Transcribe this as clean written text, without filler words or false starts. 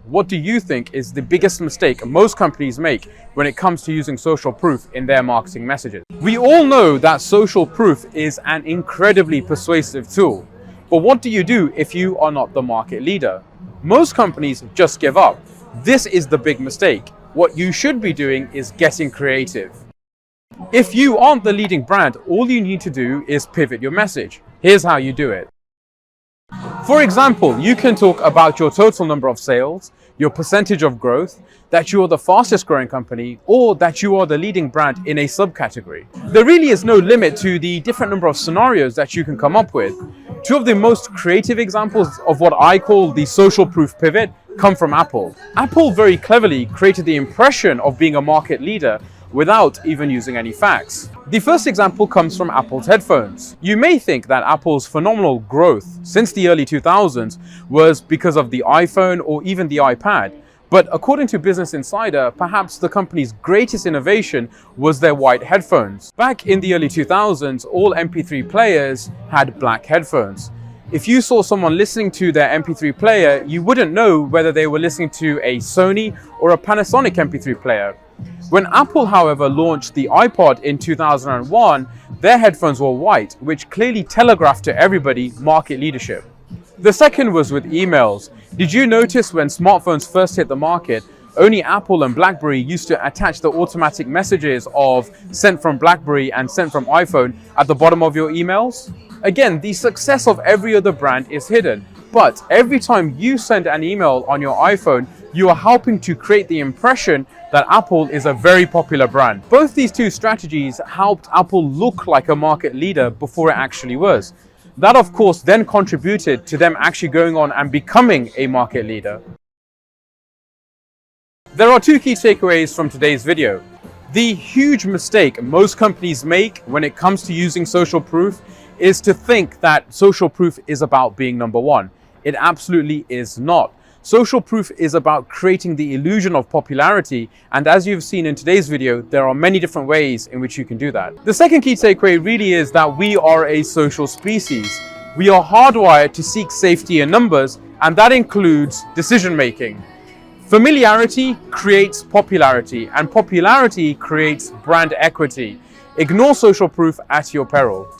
what do you think is the biggest mistake most companies make when it comes to using social proof in their marketing messages? We all know that social proof is an incredibly persuasive tool. But what do you do if you are not the market leader? Most companies just give up. This is the big mistake. What you should be doing is getting creative. If you aren't the leading brand, all you need to do is pivot your message. Here's how you do it. For example, you can talk about your total number of sales, your percentage of growth, that you are the fastest growing company, or that you are the leading brand in a subcategory. There really is no limit to the different number of scenarios that you can come up with. Two of the most creative examples of what I call the social proof pivot come from Apple. Apple very cleverly created the impression of being a market leader without even using any facts. The first example comes from Apple's headphones. You may think that Apple's phenomenal growth since the early 2000s was because of the iPhone or even the iPad. But according to Business Insider, perhaps the company's greatest innovation was their white headphones. Back in the early 2000s, all MP3 players had black headphones. If you saw someone listening to their MP3 player, you wouldn't know whether they were listening to a Sony or a Panasonic MP3 player. When Apple, however, launched the iPod in 2001, their headphones were white, which clearly telegraphed to everybody market leadership. The second was with emails. Did you notice when smartphones first hit the market, only Apple and BlackBerry used to attach the automatic messages of sent from BlackBerry and sent from iPhone at the bottom of your emails? Again, the success of every other brand is hidden, but every time you send an email on your iPhone, you are helping to create the impression that Apple is a very popular brand. Both these two strategies helped Apple look like a market leader before it actually was. That, of course, then contributed to them actually going on and becoming a market leader. There are two key takeaways from today's video. The huge mistake most companies make when it comes to using social proof is to think that social proof is about being number one. It absolutely is not. Social proof is about creating the illusion of popularity, and as you've seen in today's video, there are many different ways in which you can do that. The second key takeaway really is that we are a social species. We are hardwired to seek safety in numbers, and that includes decision making. Familiarity creates popularity, and popularity creates brand equity. Ignore social proof at your peril.